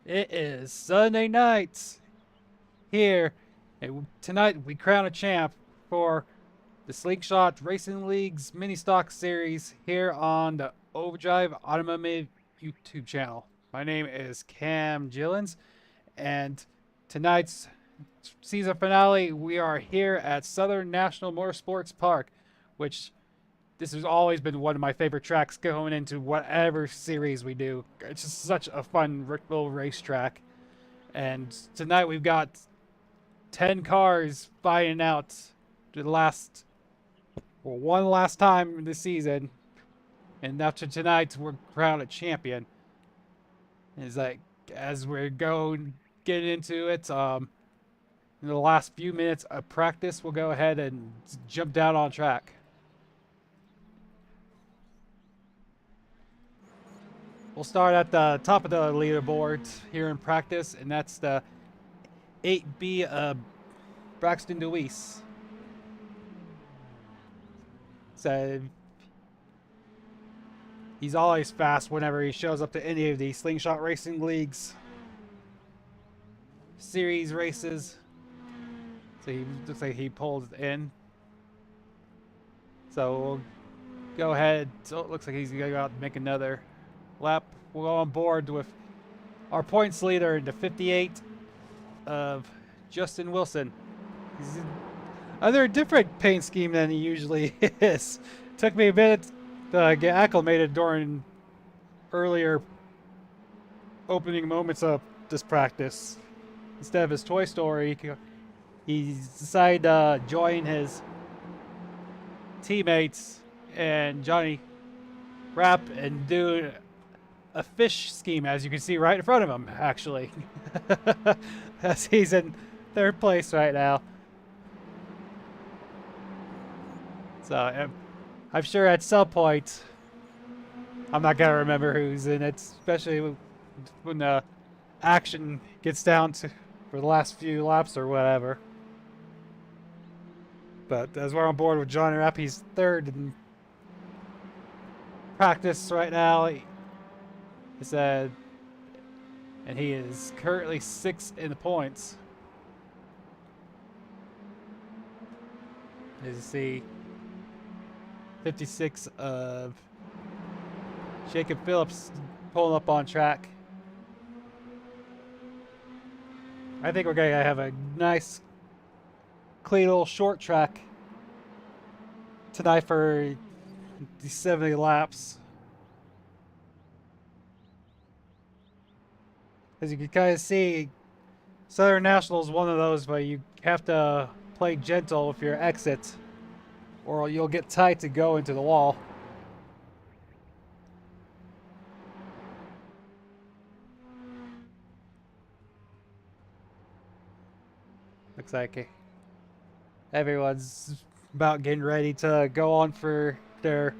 It is Sunday night here, and tonight we crown a champ for the Slingshot Racing League's mini stock series here on the Overdrive Automotive YouTube channel. My name is Cam Gillens, and tonight's season finale, we are here at Southern National Motorsports Park, which this has always been one of my favorite tracks going into whatever series we do. It's just such a fun little racetrack. And tonight we've got 10 cars fighting out to the last, well, one last time this season. And after tonight, we're crowned a champion. It's like, as we're going, getting into it, in the last few minutes of practice, we'll go ahead and jump down on track. We'll start at the top of the leaderboard here in practice, and that's the 8B Braxton Deweese. So he's always fast whenever he shows up to any of the Slingshot Racing League's series races. So he looks like he pulled in. So we'll go ahead. So it looks like he's going to go out and make another lap. We'll go on board with our points leader in the 58 of Justin Wilson. He's under a different paint scheme than he usually is. Took me a minute to get acclimated during earlier opening moments of this practice. Instead of his Toy Story, he decided to join his teammates and Johnny Rapp and do a fish scheme, as you can see right in front of him, actually. As he's in third place right now. So I'm sure at some point, I'm not going to remember who's in it, especially when the action gets down to for the last few laps or whatever. But as we're on board with Johnny Rapp, he's third in practice right now. He said, and he is currently sixth in the points. As you see, 56 of Jacob Phillips pulling up on track. I think we're going to have a nice, clean little short track tonight for the 70 laps. As you can kind of see, Southern National is one of those where you have to play gentle with your exit, or you'll get tight to go into the wall. Looks like everyone's about getting ready to go on for their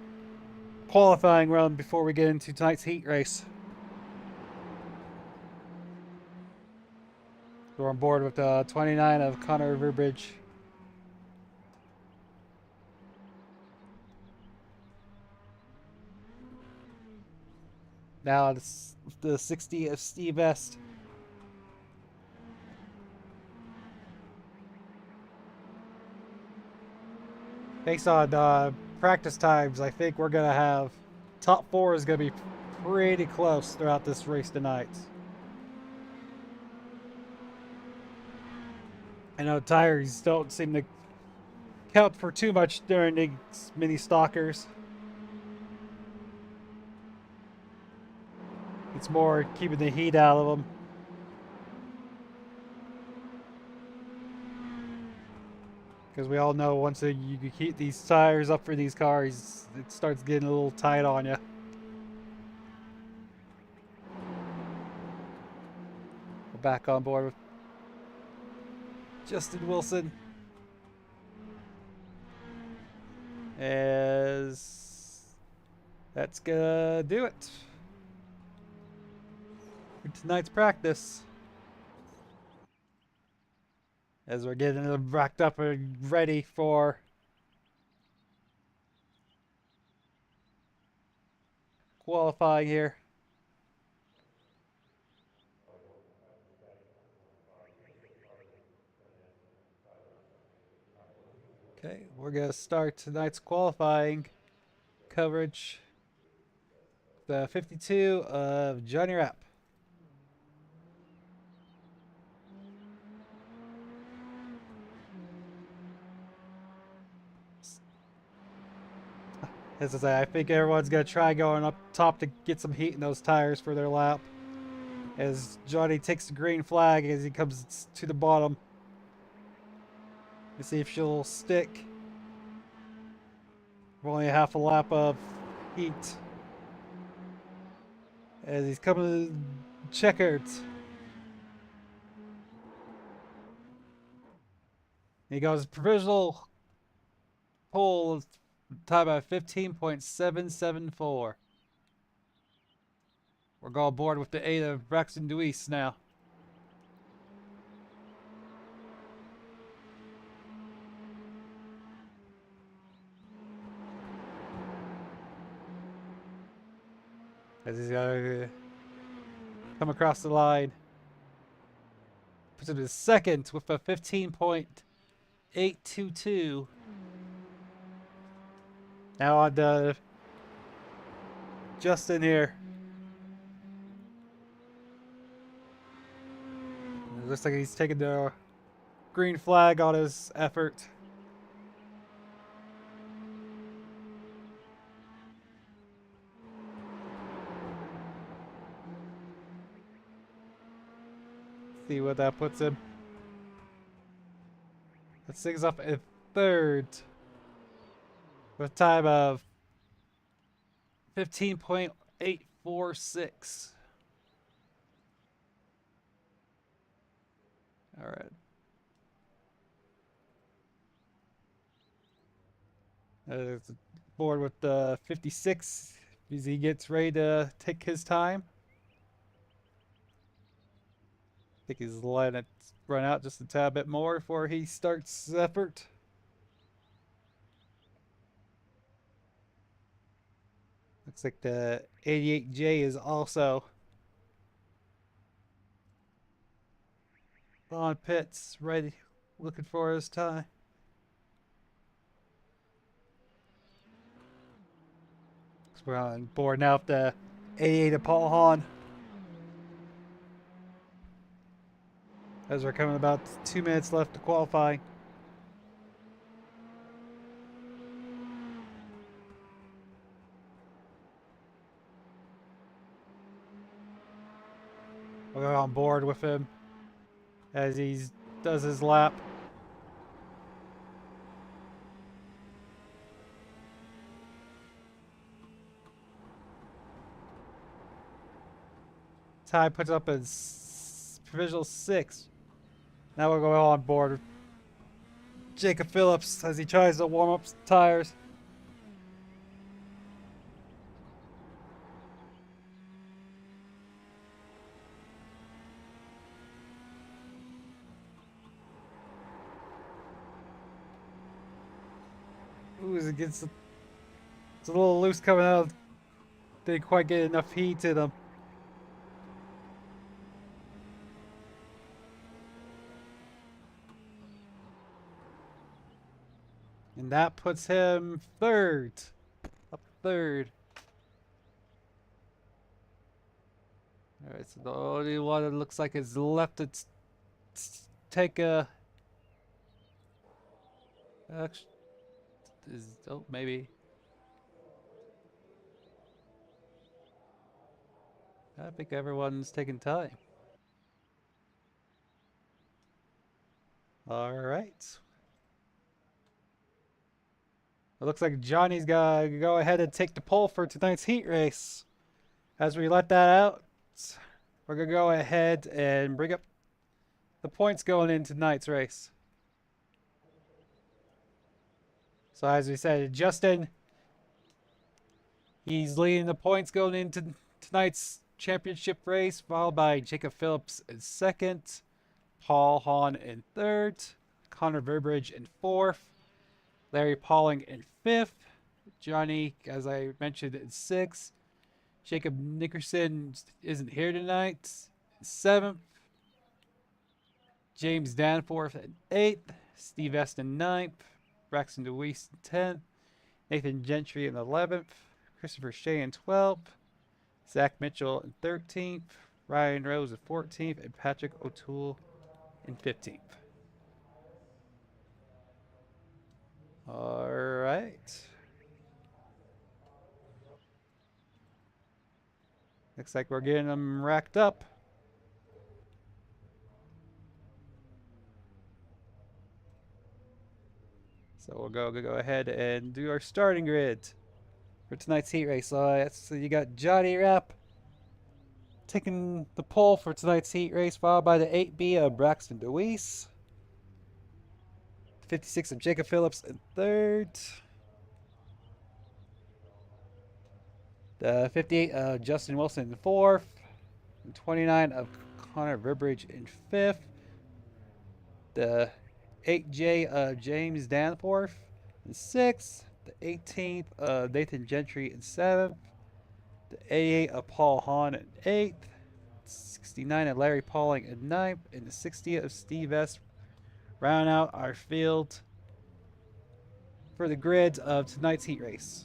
qualifying run before we get into tonight's heat race. We're on board with 29 of Connor Riverbridge. Now it's the 60 of Steve Est. Based on practice times, I think we're going to have top four is going to be pretty close throughout this race tonight. I know tires don't seem to count for too much during these mini stalkers. It's more keeping the heat out of them. Because we all know once you heat these tires up for these cars, it starts getting a little tight on you. We're back on board with Justin Wilson. As that's gonna do it for tonight's practice. As we're getting them racked up and ready for qualifying here. Okay, we're gonna start tonight's qualifying coverage. The 52 of Johnny Rapp. As I say, I think everyone's gonna try going up top to get some heat in those tires for their lap. As Johnny takes the green flag as he comes to the bottom. Let's see if she'll stick. Only half a lap of heat. As he's coming checkered. He goes provisional pole time at 15.774. We're going aboard with the 8 of Braxton Deweese now. As he's gonna come across the line. Puts him in second with a 15.822. Now on to Justin here. It looks like he's taking the green flag on his effort. See what that puts him. That things up in third with a time of 15.846. All right. Board with the 56 as he gets ready to take his time. I think he's letting it run out just a tad bit more before he starts his effort. Looks like the 88J is also on pits, ready, looking for his time. So we're on board now with the 88 of Paul Hahn. As we're coming about 2 minutes left to qualify. We're on board with him as he does his lap. Ty puts up a provisional 6. Now we're going on board with Jacob Phillips as he tries to warm up tires. Ooh, it's a little loose coming out. Didn't quite get enough heat in him. And that puts him third. Up third. Alright, so the only one that looks like is left to take a... oh, maybe. I think everyone's taking time. Alright. It looks like Johnny's gonna go ahead and take the pole for tonight's heat race. As we let that out, we're gonna go ahead and bring up the points going in tonight's race. So as we said, Justin, he's leading the points going into tonight's championship race, followed by Jacob Phillips in second, Paul Hahn in third, Connor Burbridge in fourth, Larry Pauling in fifth, Johnny, as I mentioned, in sixth, Jacob Nickerson isn't here tonight, seventh, James Danforth in eighth, Steve Eston ninth, Braxton DeWeese in 10th. Nathan Gentry in 11th. Christopher Shea in 12th. Zach Mitchell in 13th. Ryan Rose in 14th. And Patrick O'Toole in 15th. All right. Looks like we're getting them racked up. So we'll go ahead and do our starting grid for tonight's heat race. So you got Johnny Rapp taking the pole for tonight's heat race, followed by the 8B of Braxton DeWeese. 56 of Jacob Phillips in third. The 58 of Justin Wilson in fourth. And 29 of Connor Verbridge in fifth. The 8J of James Danforth in sixth. The 18th of Nathan Gentry in seventh. The 88 of Paul Hahn in eighth. 69 of Larry Pauling in ninth. And the 60th of Steve S. round out our field for the grids of tonight's heat race.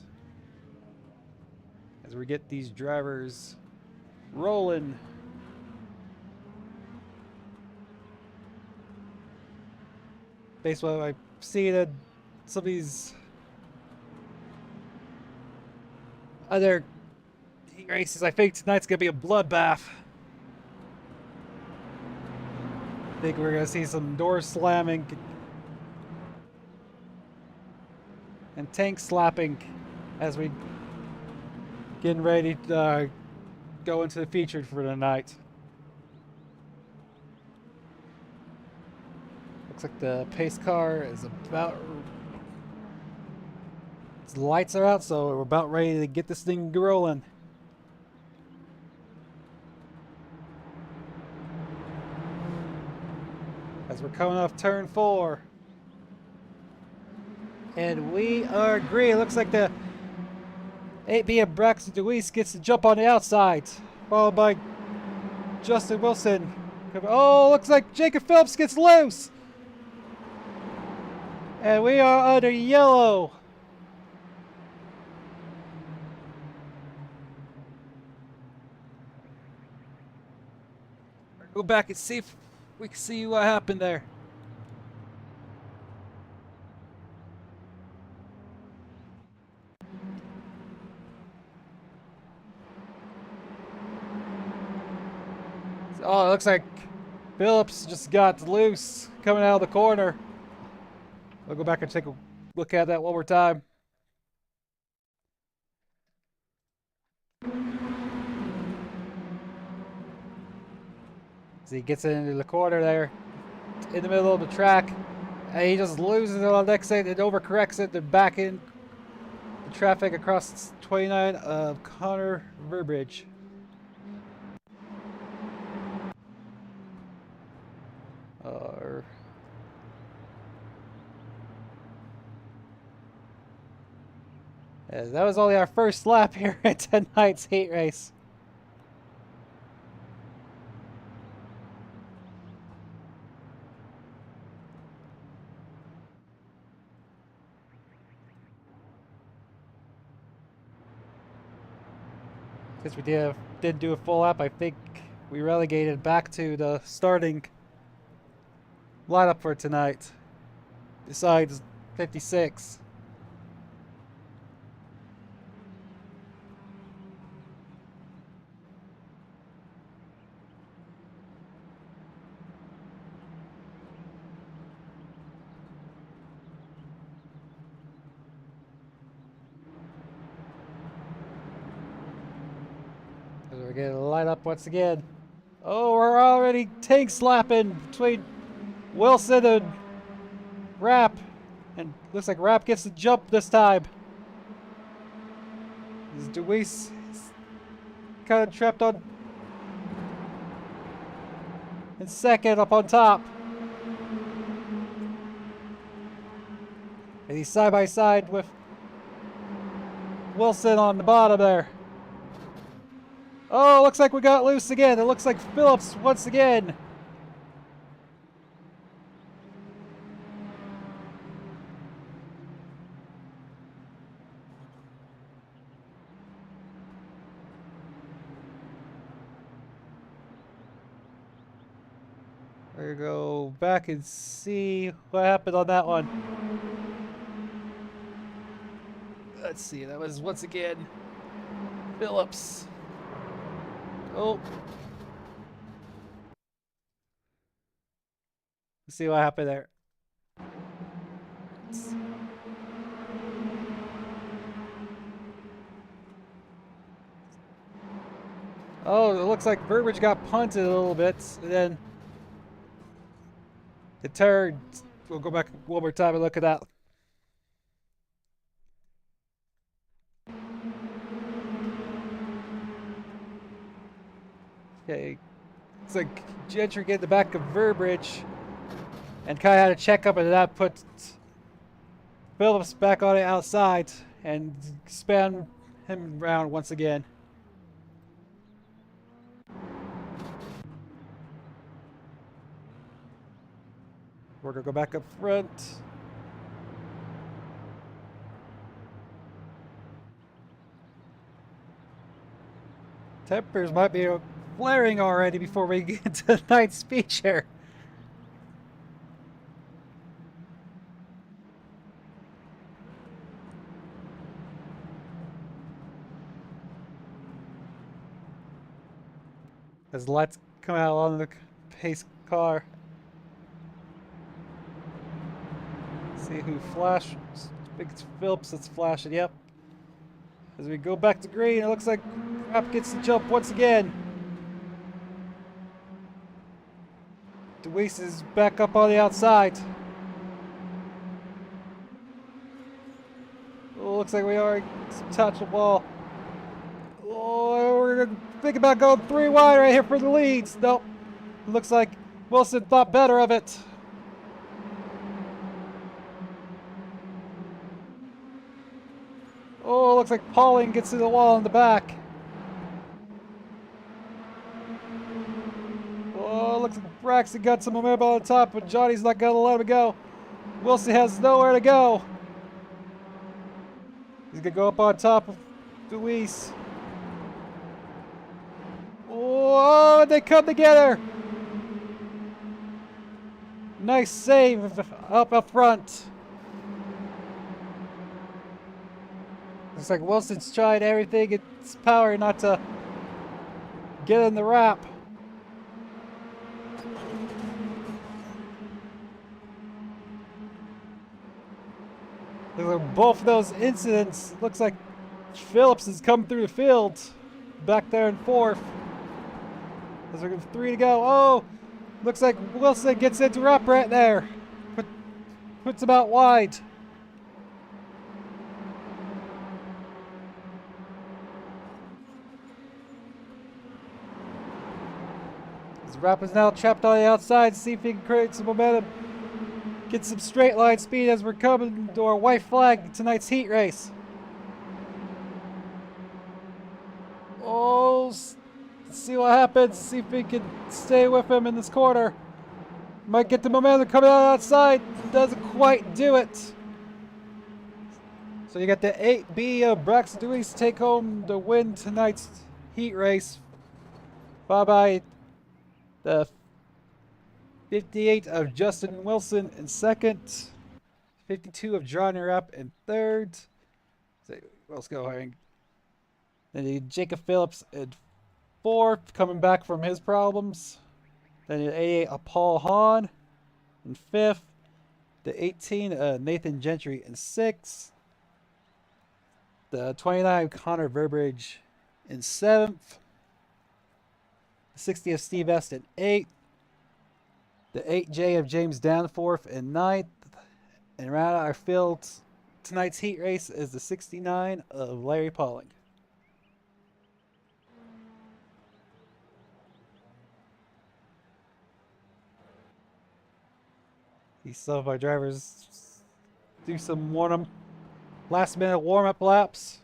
As we get these drivers rolling. Based on what I see that some of these other heat races, I think tonight's gonna be a bloodbath. I think we're gonna see some doors slamming and tank slapping as we getting ready to go into the featured for the night. Looks like the pace car is about... The lights are out, so we're about ready to get this thing rolling. As we're coming off turn 4. And we are green. Looks like the 8B of Braxton DeWeese gets to jump on the outside, followed by Justin Wilson. Oh, looks like Jacob Phillips gets loose. And we are under yellow. Go back and see if we can see what happened there. Oh, it looks like Phillips just got loose coming out of the corner. We'll go back and take a look at that one more time. So he gets into the corner there, in the middle of the track. And he just loses it on the next side and overcorrects it. They're back in the traffic across 29 of Connor Verbridge. That was only our first lap here at tonight's heat race. Since we did do a full lap, I think we relegated back to the starting lineup for tonight. Besides 56. We're gonna line up once again. Oh, we're already tank slapping between Wilson and Rapp. And looks like Rapp gets the jump this time. Is DeWeese kind of trapped on in second up on top. And he's side by side with Wilson on the bottom there. Oh, looks like we got loose again. It looks like Phillips once again. We'll go back and see what happened on that one. Let's see, that was once again Phillips. Oh. Let's see what happened there. Oh, it looks like Burbridge got punted a little bit, and then it turned. We'll go back one more time and look at that. Okay, it's like Gentry get the back of Burbridge, and kind of had a checkup, and that put Phillips back on the outside and span him around once again. We're gonna go back up front. Tempers might be flaring already before we get to tonight's feature. As lights come out on the pace car. See who flashed. I think it's Phillips that's flashing, yep. As we go back to green, it looks like Rapp gets the jump once again. DeWeese is back up on the outside. Oh, looks like we already touched the ball. Oh, we're gonna think about going 3 wide right here for the leads. Nope. Looks like Wilson thought better of it. Oh, looks like Pauling gets to the wall in the back. Oh, looks like Braxton got some momentum on the top, but Johnny's not gonna let him go. Wilson has nowhere to go. He's gonna go up on top of Deweese. Oh, they come together. Nice save up front. Looks like Wilson's tried everything in its power not to get in the wrap. Looks like both of those incidents, looks like Phillips has come through the field. Back there in 4th. There's 3 to go. Oh, looks like Wilson gets into wrap right there. Puts him out wide. Rapp is now trapped on the outside. See if he can create some momentum. Get some straight line speed as we're coming to our white flag tonight's heat race. Oh, let's see what happens. See if we can stay with him in this corner. Might get the momentum coming out outside. Doesn't quite do it. So you got the 8B of Braxton Deweese take home to win tonight's heat race. Bye-bye. The 58 of Justin Wilson in 2nd. 52 of Johnny Rapp in 3rd. So let's go ahead. Then Jacob Phillips in 4th, coming back from his problems. Then 88 of Paul Hahn in 5th. The 18 Nathan Gentry in 6th. The 29 Connor Burbridge in 7th. 60 of Steve Est in 8th. The 8J of James Danforth in 9th. And round out our field tonight's heat race is the 69 of Larry Pauling. Some of our drivers do some last minute warm-up laps.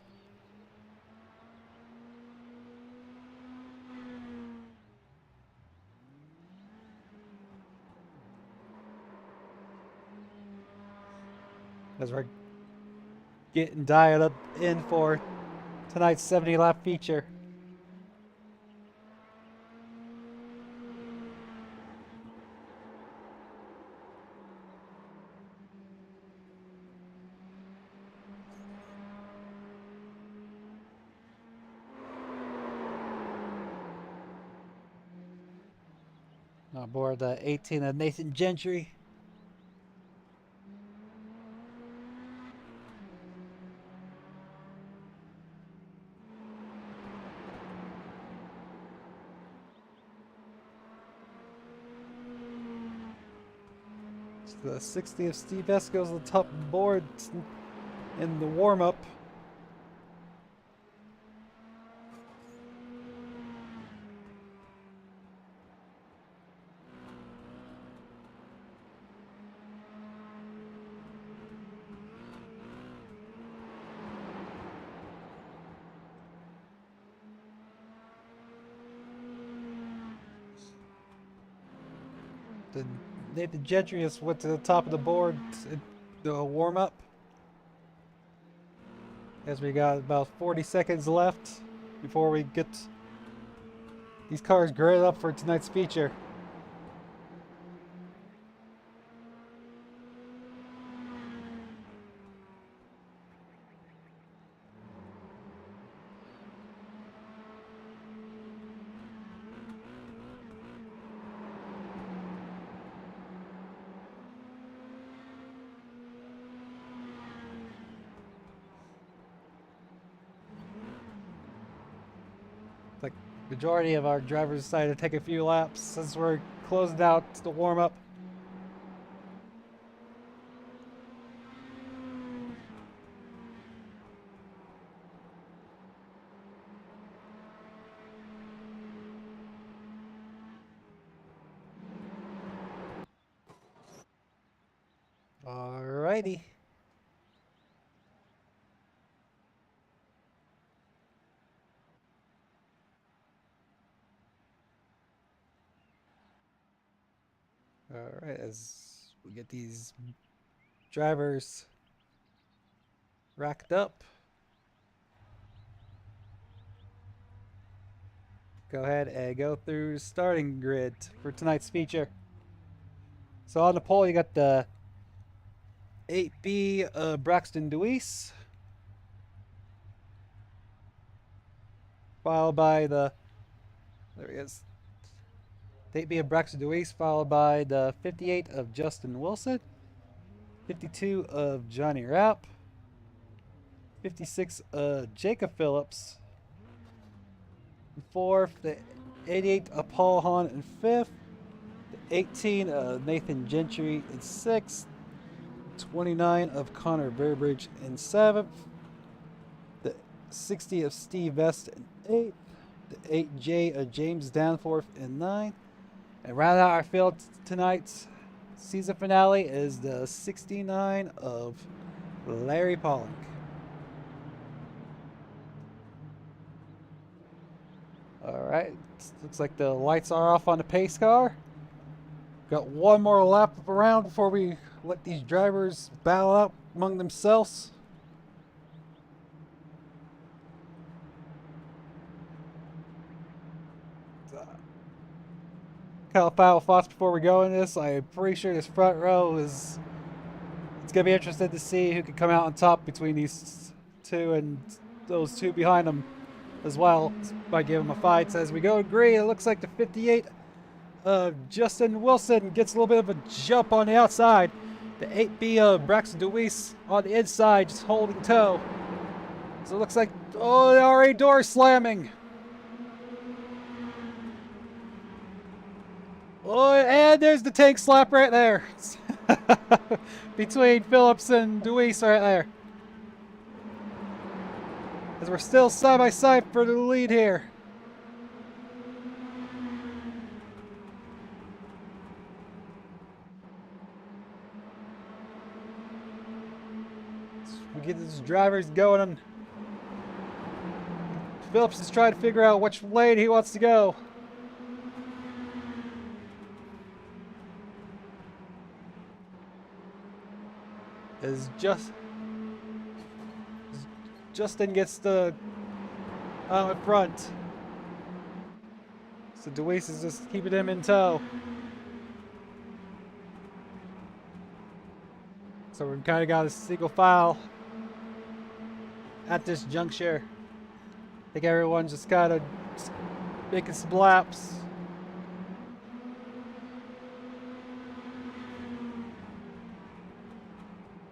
As we're getting dialed up in for tonight's 70-lap feature. On board the 18 of Nathan Gentry. The 60 of Steve Vest goes to the top of the board in the warm-up. The Nathan Gentry has went to the top of the board in the warm-up. As we got about 40 seconds left before we get these cars graded up for tonight's feature. The majority of our drivers decided to take a few laps since we're closing out the warm-up. Alrighty. Alright, as we get these drivers racked up, go ahead and go through starting grid for tonight's feature. So on the pole you got the 8B Braxton Deweese, followed by the, there he is, the 8B of Braxton Deweese, followed by the 58 of Justin Wilson, 52 of Johnny Rapp, 56 of Jacob Phillips, in fourth, the 88 of Paul Hahn in fifth, the 18 of Nathan Gentry in sixth, 29 of Connor Burbridge in seventh, the 60 of Steve Vest in eighth, the 8J of James Danforth in ninth, and round out our field tonight's season finale is the 69 of Larry Pollock. Alright, looks like the lights are off on the pace car. Got one more lap around before we let these drivers battle out among themselves. Kind of final thoughts before we go in this. I'm pretty sure this front row is, it's going to be interesting to see who can come out on top between these two and those two behind them as well, by giving them a fight. So as we go to green, it looks like the 58 Justin Wilson gets a little bit of a jump on the outside. The 8B Braxton Deweese on the inside, just holding toe. So it looks like, oh, the RA door slamming. Oh, and there's the tank slap right there. Between Phillips and Deweese right there. As we're still side by side for the lead here. We get these drivers going, and Phillips is trying to figure out which lane he wants to go. As Justin gets the in front. So Deweese is just keeping him in tow. So we've kind of got a single file at this juncture. I think everyone's just kind of making some laps.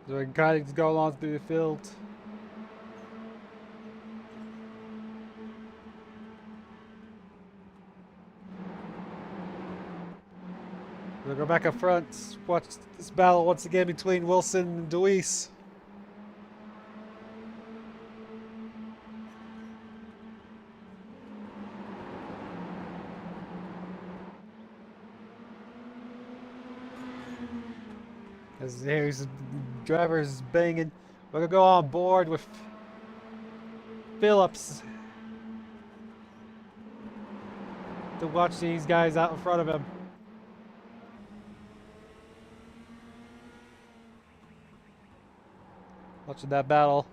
So we can kind of just go along through the field. We'll go back up front, watch this battle once again between Wilson and Deweese. As here's the drivers banging. We're gonna go on board with Phillips to watch these guys out in front of him. Watching that battle.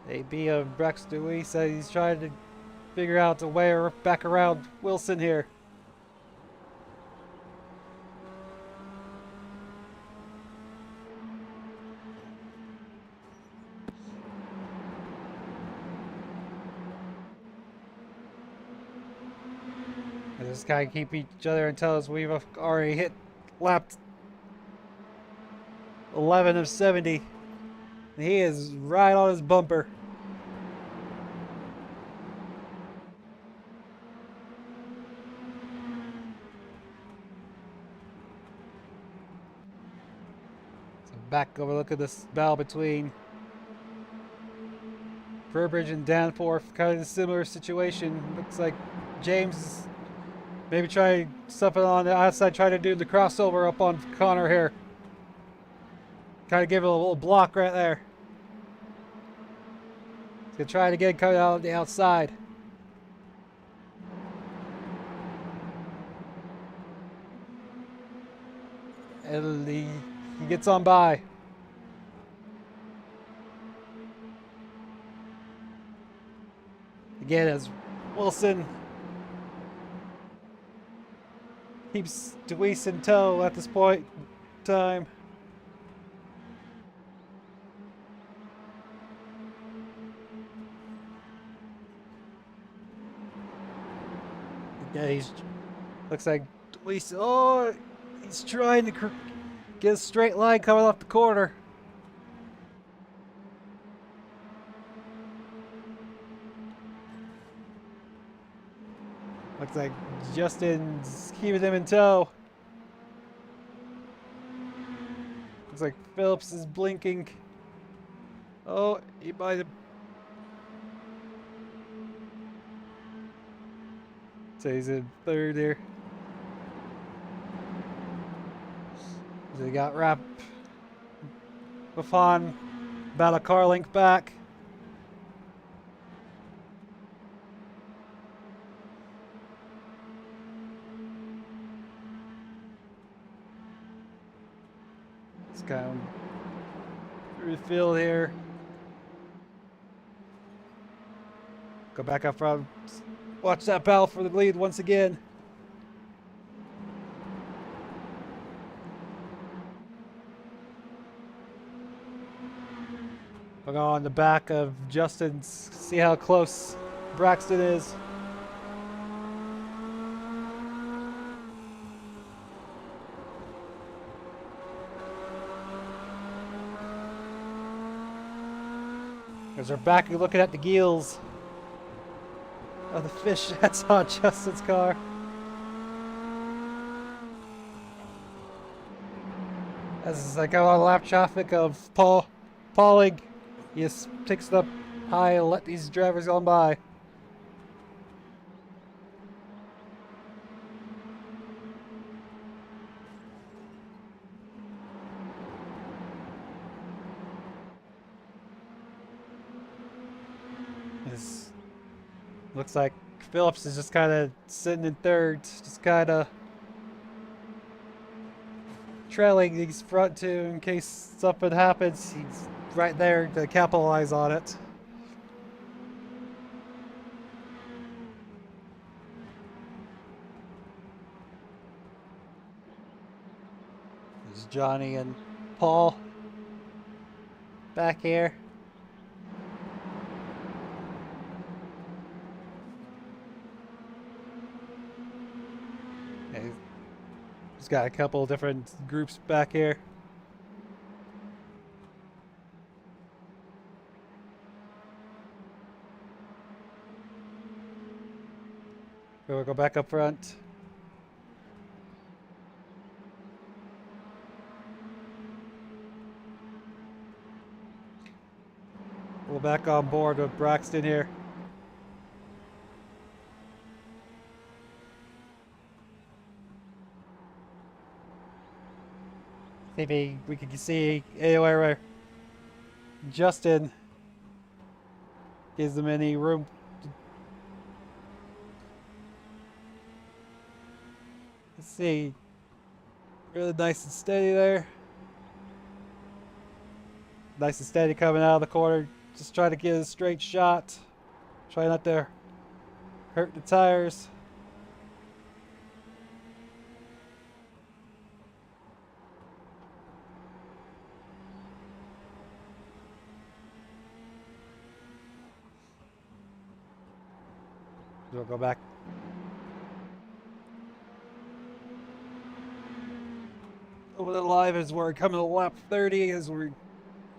AB of Brex Dewey said he's trying to figure out a way back around Wilson here. And just kind of keep each other until we've already hit lap 11 of 70. And he is right on his bumper. Back over, look at this battle between Burbridge and Danforth. Kind of a similar situation. Looks like James is maybe trying something on the outside, trying to do the crossover up on Connor here. Kind of give it a little block right there. He's gonna try it again, coming out on the outside. And he gets on by. Again, as Wilson keeps Deweese in tow at this point in time. Yeah, he's looks like Deweese. Oh, he's trying to get a straight line coming off the corner. Looks like Justin's keeping him in tow. Looks like Phillips is blinking. Oh, he might have. So he's in third here. So he got wrapped Buffon about a car length back. It's kind of through the field here. Go back up front. Watch that battle for the lead once again. We'll go on the back of Justin, see how close Braxton is. As we're back looking at the gills of the fish that's on Justin's car. As I go on lap traffic of Pauling, he just takes it up high and let these drivers on by. Looks like Phillips is just kind of sitting in third, just kind of trailing these front two in case something happens. He's right there to capitalize on it. There's Johnny and Paul back here. Just got a couple different groups back here. We'll go back up front. We're back on board with Braxton here. Maybe we can see anyway where Justin gives them any room. Let's see. Really nice and steady there. Nice and steady coming out of the corner. Just try to get a straight shot. Try not to hurt the tires. We'll go back. Over the live as we're coming to lap 30 as we're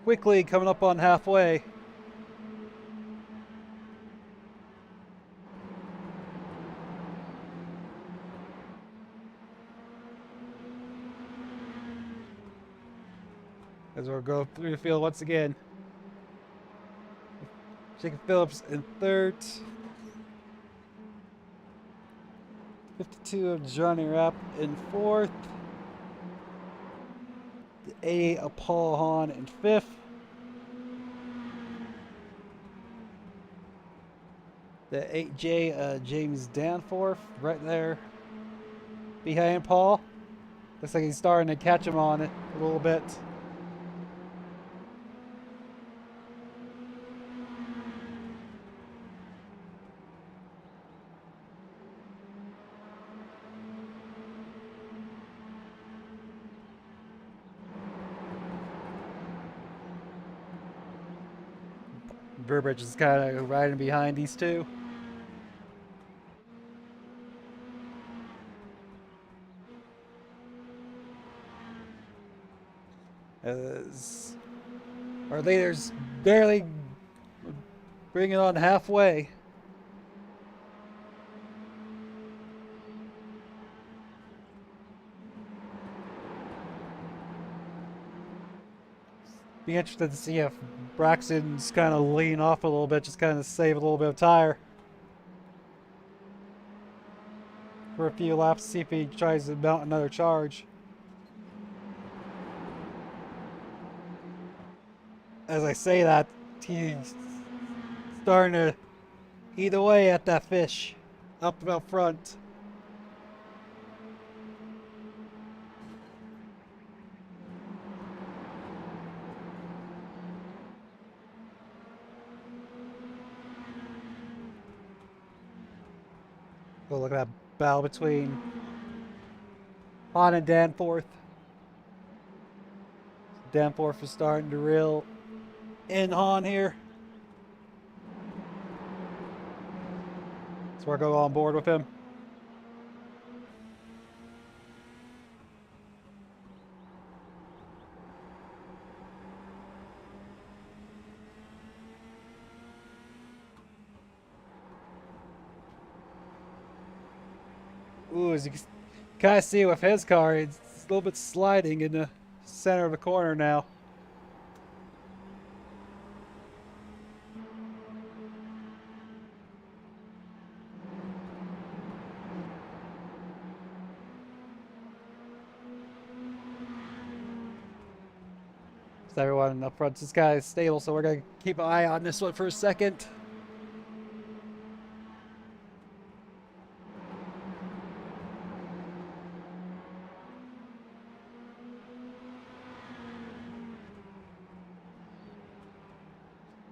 quickly coming up on halfway. As we'll go through the field once again. Jacob Phillips in third. 52 of Johnny Rapp in fourth. The 88 of Paul Hahn in fifth. The 8J James Danforth right there behind Paul. Looks like he's starting to catch him on it a little bit. Burbridge is kind of riding behind these two. As our leaders barely bring it on halfway. Be interested to see if Braxton's kind of lean off a little bit, just kind of save a little bit of tire for a few laps, see if he tries to mount another charge. As I say that, he's starting to eat away at that fish up front. Oh, look at that battle between Hahn and Danforth. Danforth is starting to reel in Hahn here. So we're going on board with him. Ooh, as you can kind of see with his car, it's a little bit sliding in the center of the corner now. So everyone up front, this guy is stable, so we're going to keep an eye on this one for a second.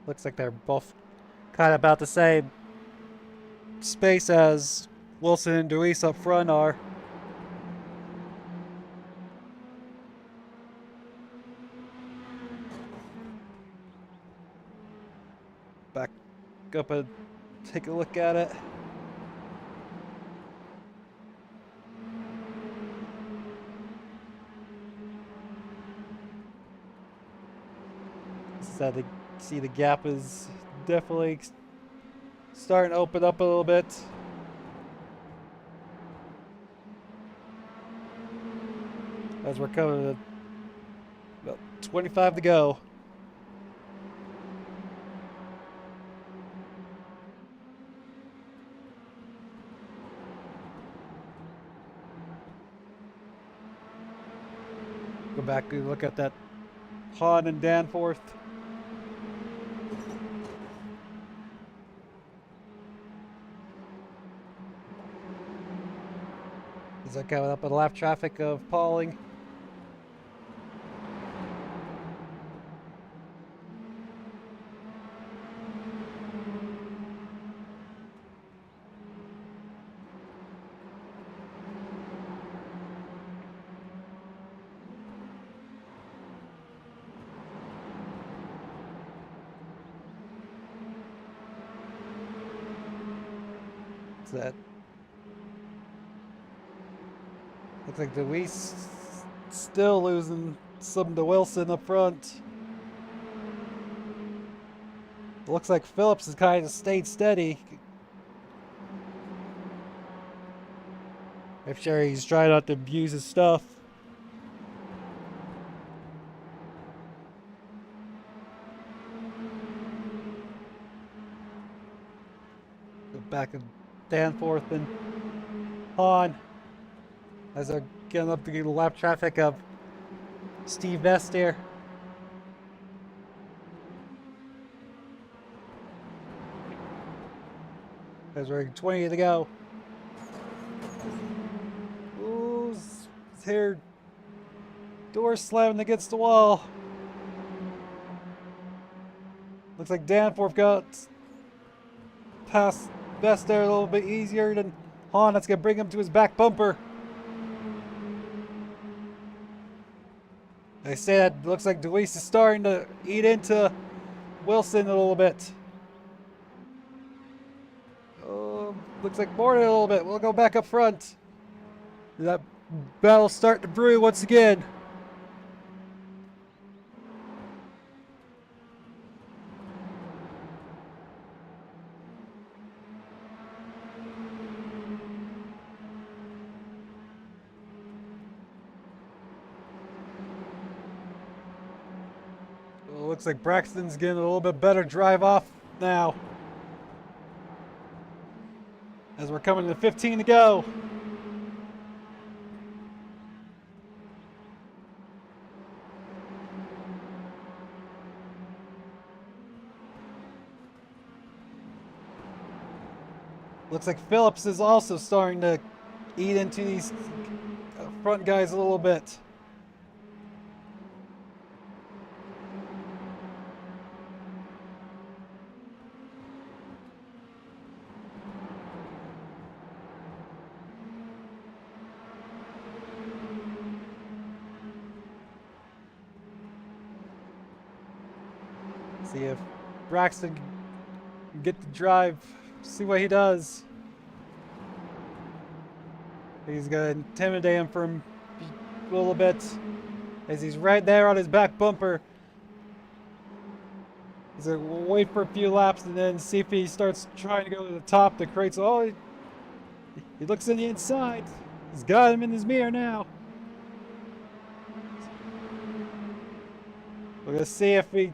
Looks like they're both kind of about the same space as Wilson and Deweese up front are. Back up and take a look at it. So to see the gap is definitely starting to open up a little bit. As we're coming to about 25 to go. Go back and look at that Hahn and Danforth. Is that coming up on lap traffic of Pauling? What's that? Looks like Deweese still losing some to Wilson up front. Looks like Phillips has kind of stayed steady. I'm sure he's trying not to abuse his stuff. Go back to Danforth and Hahn as they're getting up to get lap traffic of Steve Best here. As we're 20 to go. Ooh, his hair door slamming against the wall. Looks like Danforth got past Best there a little bit easier than Hahn. That's gonna bring him to his back bumper. I say that looks like Deweese is starting to eat into Wilson a little bit. Looks like more than a little bit. We'll go back up front. That battle's starting to brew once again. Well, looks like Braxton's getting a little bit better drive off now. As we're coming to 15 to go. Looks like Phillips is also starting to eat into these front guys a little bit. See if Braxton can get the drive, see what he does. He's gonna intimidate him for a little bit as he's right there on his back bumper. He's gonna wait for a few laps and then see if he starts trying to go to the top. The crates, oh, he looks in the inside. He's got him in his mirror now. We're gonna see if he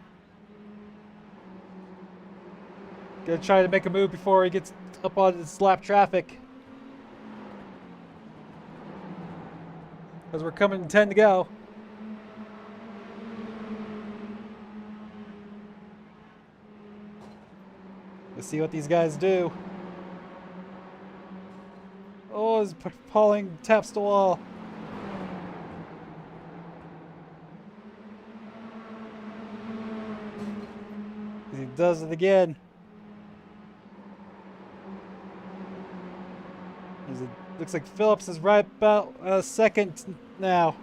gonna try to make a move before he gets up on the lap traffic. As we're coming to 10 to go. Let's see what these guys do. Oh, as Pauling taps the wall. He does it again. It looks like Phillips is right about a second now.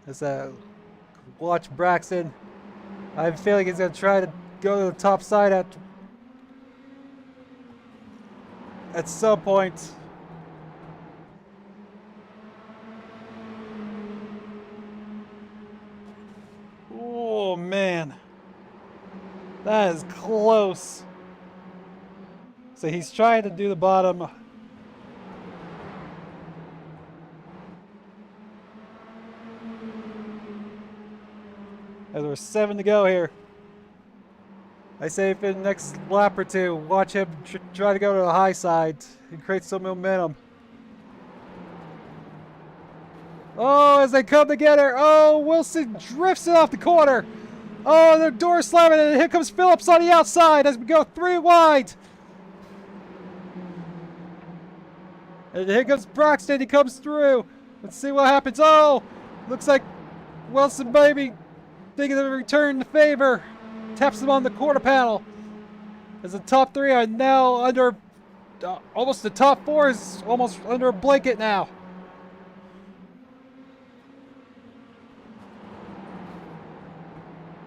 Let's watch Braxton. I have a feeling he's going to try to go to the top side at some point. Oh, man. That is close. So he's trying to do the bottom. There's 7 to go here. I say for the next lap or two, watch him try to go to the high side and create some momentum. Oh, as they come together. Oh, Wilson drifts it off the corner. Oh, the door slamming, and here comes Phillips on the outside as we go 3 wide. And here comes Braxton. He comes through. Let's see what happens. Oh, looks like Wilson maybe thinking of a return the favor. Taps him on the quarter panel. As the top 3 are now under, almost the top 4 is almost under a blanket now.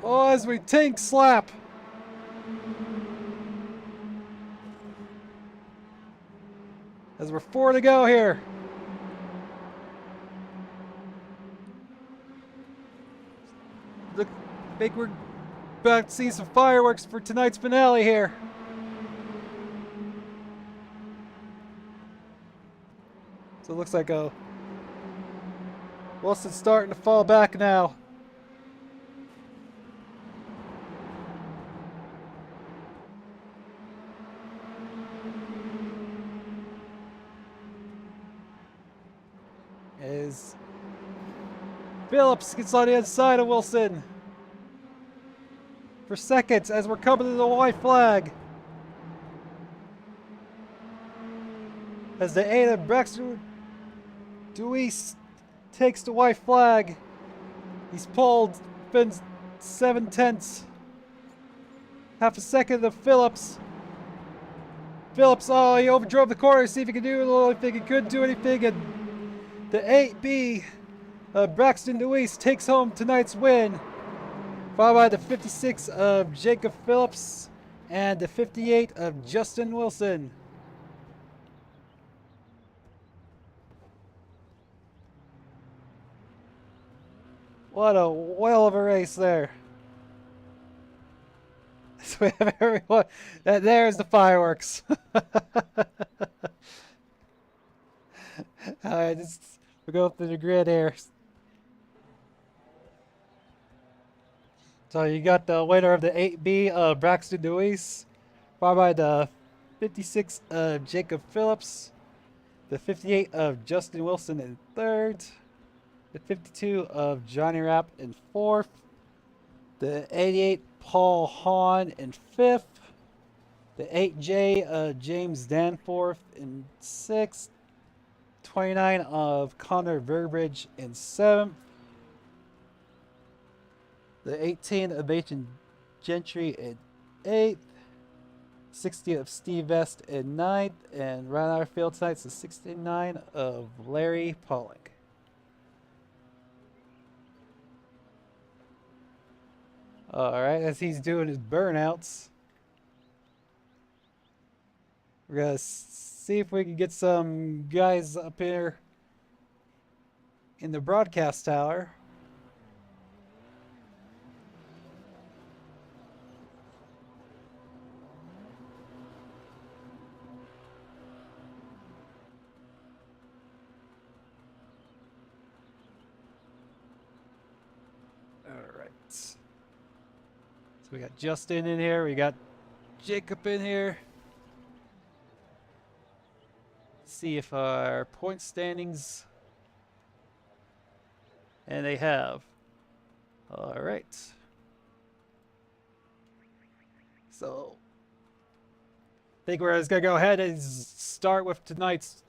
Oh, as we tank slap. As we're 4 to go here. Look, I think we're about to see some fireworks for tonight's finale here. So it looks like Wilson's starting to fall back now. As Phillips gets on the inside of Wilson for seconds as we're coming to the white flag. As the 8 of Braxton Deweese takes the white flag. He's pulled, spins 7/10. Half a second of Phillips. Phillips, oh, he overdrove the corner to see if he could do a little anything. He couldn't do anything, and the 8B of Braxton Deweese takes home tonight's win, followed by the 56 of Jacob Phillips and the 58 of Justin Wilson. What a whale of a race there. So we have everyone. There's the fireworks. Alright, we go up to the grid here. So you got the winner of the 8B of Braxton Deweese, followed by the 56 of Jacob Phillips, the 58 of Justin Wilson in 3rd, the 52 of Johnny Rapp in 4th, the 88 Paul Hahn in 5th, the 8J of James Danforth in 6th, 29 of Connor Burbridge in 7th, the 18 of Baton Gentry in 8th, 60 of Steve Vest in 9th, and round our field tonight's the 69 of Larry Pauling. Alright, as he's doing his burnouts, we're going to see if we can get some guys up here in the broadcast tower. Alright. So we got Justin in here, we got Jacob in here. See if our point standings, and they have. All right. So I think we're just gonna go ahead and start with tonight's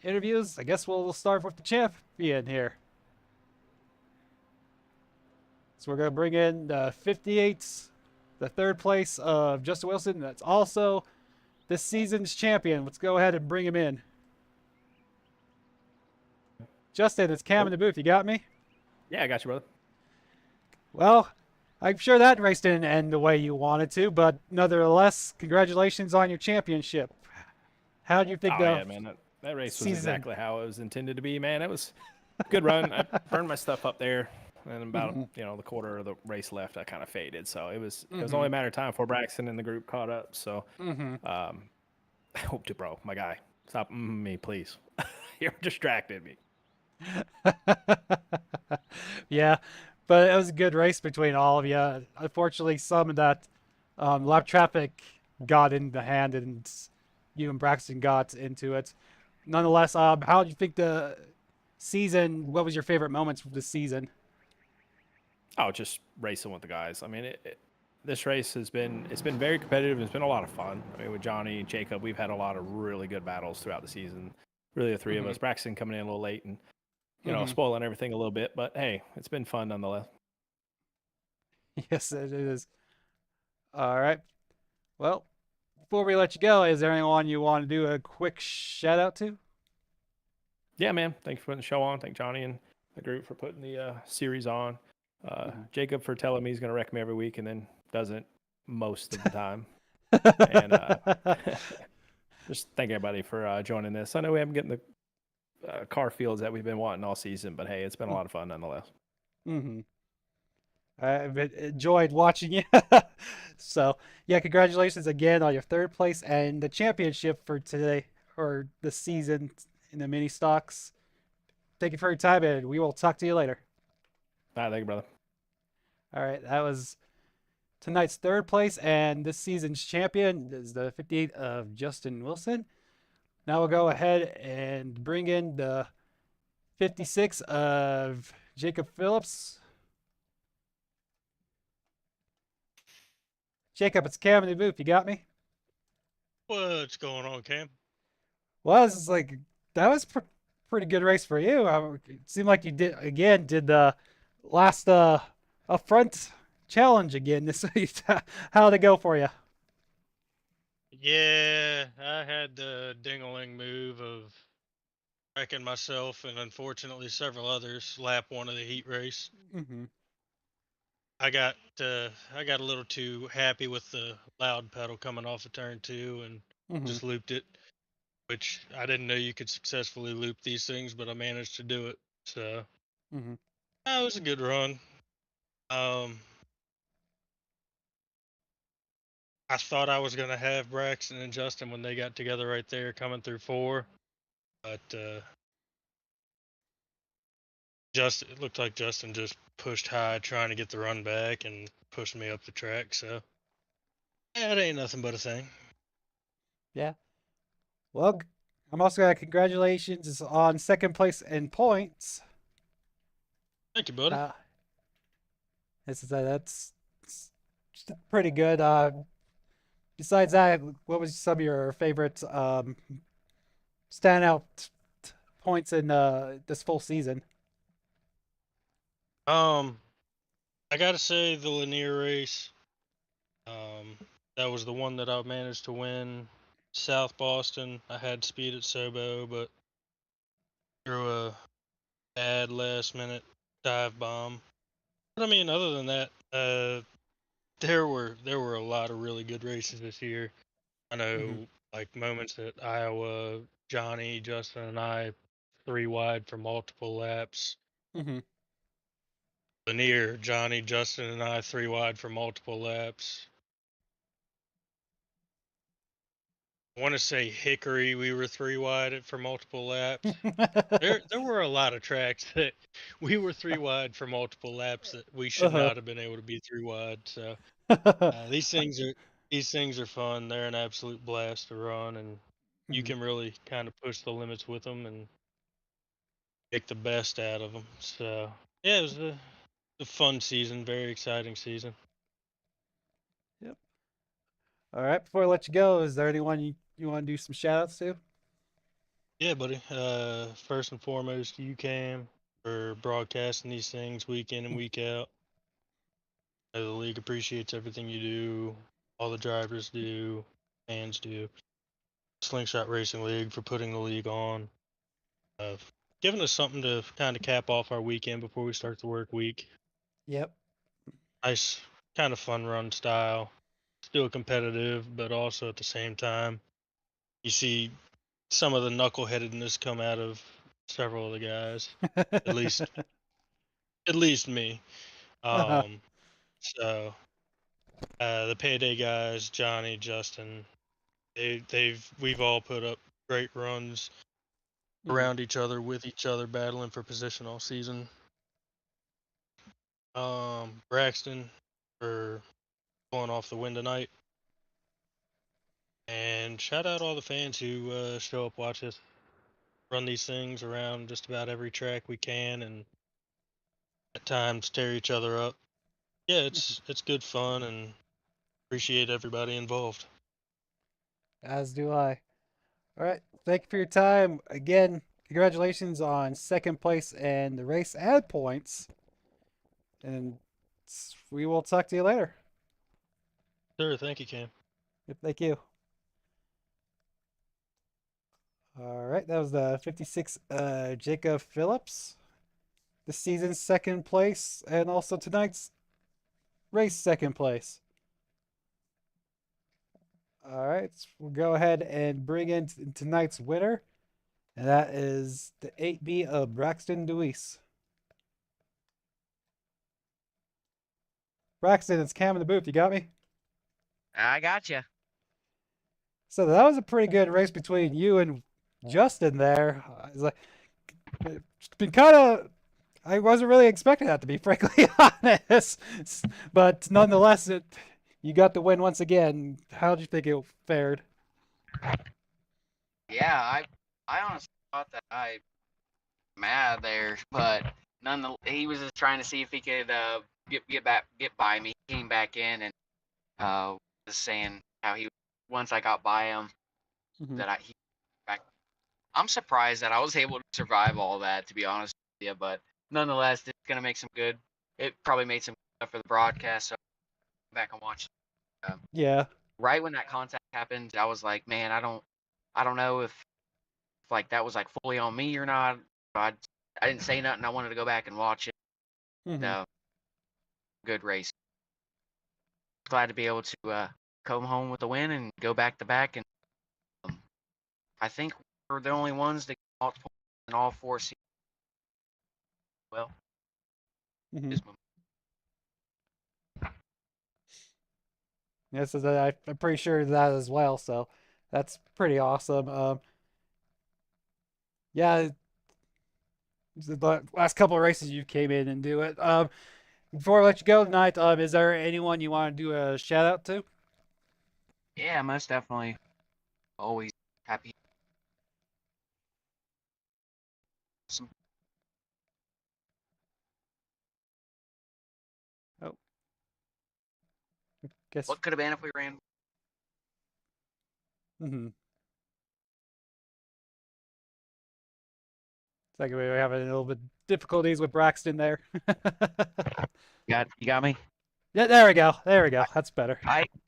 interviews. I guess we'll start with the champion here. So we're gonna bring in the 58th, the 3rd place of Justin Wilson. That's also this season's champion. Let's go ahead and bring him in. Justin, it's Cam in the booth. You got me? Yeah, I got you, brother. Well, I'm sure that race didn't end the way you wanted to, but nonetheless, congratulations on your championship. How do you think yeah, man, that race was exactly how it was intended to be, man. It was a good run. I burned my stuff up there. and about Mm-hmm. the quarter of the race left, I kind of faded. So it was Mm-hmm. only a matter of time before Braxton and the group caught up. So Mm-hmm. um, I hope to, bro, my guy, stop me, please. You're distracting me. Yeah, but it was a good race between all of you. Unfortunately, some of that lap traffic got in the hand, and you and Braxton got into it. Nonetheless, how did you think the season? What was your favorite moments from the season? Oh, just racing with the guys. I mean, this race it's been very competitive. It's been a lot of fun. I mean, with Johnny and Jacob, we've had a lot of really good battles throughout the season. Really, the three of Mm-hmm. us. Braxton coming in a little late and Mm-hmm. spoiling everything a little bit. But hey, it's been fun nonetheless. Yes, it is. All right. Well, before we let you go, is there anyone you want to do a quick shout out to? Yeah, man. Thanks for putting the show on. Thank Johnny and the group for putting the series on. Jacob for telling me he's going to wreck me every week and then doesn't most of the time. And just thank everybody for joining this. I know we haven't getting the car fields that we've been wanting all season, but hey, it's been a lot of fun nonetheless. Mm-hmm. I've enjoyed watching you. So, yeah, congratulations again on your third place and the championship for today or the season in the mini stocks. Thank you for your time, and we will talk to you later. All right, thank you, brother. All right, that was tonight's third place, and this season's champion is the 58 of Justin Wilson. Now we'll go ahead and bring in the 56 of Jacob Phillips. Jacob, it's Cam in the booth. You got me? What's going on, Cam? Well, it's like that was pretty good race for you. It seemed like you did the last up front challenge again this week. How'd it go for you? Yeah, I had the dingling move of wrecking myself and unfortunately several others lap one of the heat race. Mm-hmm. I got a little too happy with the loud pedal coming off of turn two and Mm-hmm. just looped it, which I didn't know you could successfully loop these things, but I managed to do it. So Mm-hmm. that was a good run. Um, I thought I was gonna have Braxton and Justin when they got together right there coming through four, but it looked like Justin just pushed high trying to get the run back and pushed me up the track. So yeah, it ain't nothing but a thing. Yeah. Well, I'm also gonna congratulations on second place in points. Thank you, buddy. Uh, that's pretty good. Besides that, what was some of your favorite standout points in this full season? Um, I gotta say the Lanier race. Um, that was the one that I managed to win. South Boston. I had speed at Sobo, but threw a bad last minute dive bomb. But I mean, other than that, there were a lot of really good races this year. I Mm-hmm. know, like moments at Iowa, Johnny, Justin, and I three wide for multiple laps. Mm-hmm. Lanier, Johnny, Justin, and I three wide for multiple laps. I want to say Hickory, we were three wide for multiple laps. There were a lot of tracks that we were three wide for multiple laps that we should Uh-huh. not have been able to be three wide. So these things are fun. They're an absolute blast to run, and you Mhm. can really kind of push the limits with them and make the best out of them. So yeah, it was a fun season, very exciting season. Yep. All right. Before I let you go, is there anyone you want to do some shout outs to? Yeah, buddy. First and foremost, you Cam for broadcasting these things week in and week out. The league appreciates everything you do. All the drivers do, fans do. Slingshot Racing League for putting the league on. Uh, Giving us something to kind of cap off our weekend before we start the work week. Yep. Nice, kind of fun run style. Still competitive, but also at the same time, you see some of the knuckleheadedness come out of several of the guys. At least at least me. Uh-huh. So the payday guys, Johnny, Justin, we've all put up great runs Mhm. around each other, with each other, battling for position all season. Braxton for pulling off the win tonight. And shout out all the fans who show up, watch us run these things around just about every track we can, and at times tear each other up. Yeah, it's good fun, and appreciate everybody involved. As do I. All right. Thank you for your time. Again, congratulations on second place in the race and points. And we will talk to you later. Sure, thank you, Cam. Yep, thank you. All right. That was the 56 Jacob Phillips. This season's second place and also tonight's race second place. All right. We'll go ahead and bring in tonight's winner. And that is the 8B of Braxton Deweese. Braxton, it's Cam in the booth. You got me? I got you. So that was a pretty good race between you and Justin there. It's like, it's been kind of. I wasn't really expecting that, to be frankly honest, but nonetheless, you got the win once again. How did you think it fared? Yeah, I honestly thought that I mad there, but he was just trying to see if he could get by me. He came back in and was saying how he once I got by him Mm-hmm. that he back. I'm surprised that I was able to survive all that, to be honest with you, but nonetheless, it's gonna make some good. It probably made some good for the broadcast. So I'm back and watch. Yeah. Right when that contact happened, I was like, man, I don't know if like that was like fully on me or not. I didn't say nothing. I wanted to go back and watch it. Mm-hmm. Good race. Glad to be able to come home with a win and go back to back. And I think we're the only ones that get multiple in all four seasons. Well, Mm-hmm. is Yes, I'm pretty sure of that as well. So that's pretty awesome. Yeah, the last couple of races you came in and do it. Before I let you go tonight, is there anyone you want to do a shout out to? yeah, most definitely. Always happy. Some, Oh, guess. what could have been if we ran? Mm-hmm. It's like we were having a little bit difficulties with Braxton there. You got me. Yeah, there we go. There we go. That's better.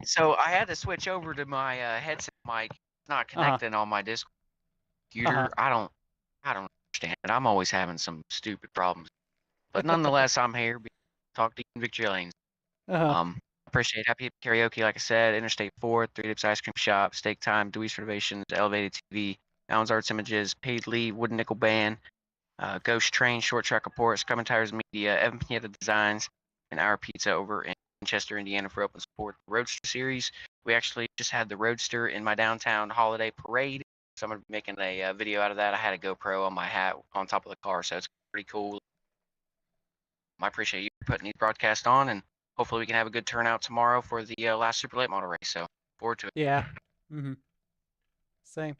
So I had to switch over to my headset mic. It's not Uh-huh. connecting on my Discord computer. Uh-huh. I don't understand. I'm always having some stupid problems. But nonetheless, I'm here. Talk to you in Victory Lanes. Uh-huh. Appreciate Happy Karaoke, like I said, Interstate 4, Three Dips Ice Cream Shop, Steak Time, Dewey's Renovations, Elevated TV, Mounds Arts Images, Paid Leave, Wooden Nickel Band, Ghost Train, Short Track Reports, Coming Tires Media, Evan Pineta Designs, and Our Pizza over in Manchester, Indiana for open support. The Roadster Series. We actually just had the Roadster in my downtown holiday parade. So I'm going to be making a video out of that. I had a GoPro on my hat on top of the car, so it's pretty cool. I appreciate you putting these broadcasts on, and hopefully we can have a good turnout tomorrow for the last super late model race. So forward to it. Yeah. Mm-hmm. Same.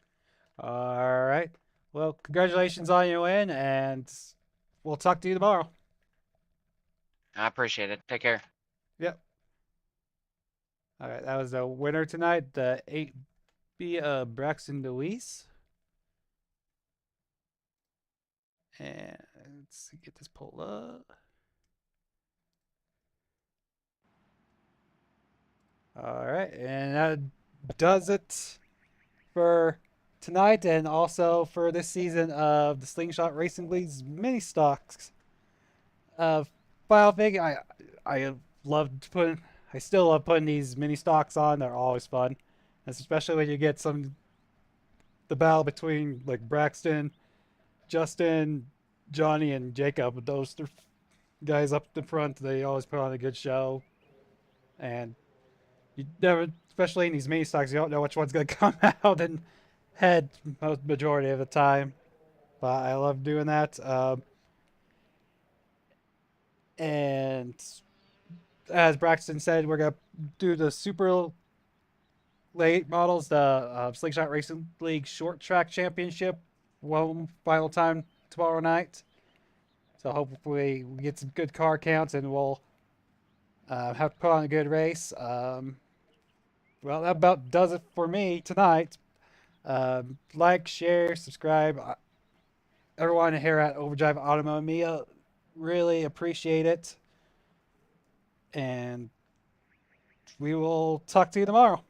All right. Well, congratulations on your win, and we'll talk to you tomorrow. I appreciate it. Take care. Yep. All right. That was the winner tonight, the 8B Braxton Deweese. And let's get this pulled up. All right, and that does it for tonight, and also for this season of the Slingshot Racing League's mini stocks. Final thing, I loved putting, I still love putting these mini stocks on. They're always fun, especially when you get the battle between like Braxton, Justin, Johnny, and Jacob. guys up the front, they always put on a good show. And you never, especially in these mini stocks, you don't know which one's going to come out and head most majority of the time. But I love doing that. And as Braxton said, we're going to do the super late models, the Slingshot Racing League Short Track Championship, one final time tomorrow night. So hopefully we get some good car counts and we'll have to put on a good race. Well, that about does it for me tonight. Like, share, subscribe. Everyone here at Overdrive Automo Mia really appreciate it. And we will talk to you tomorrow.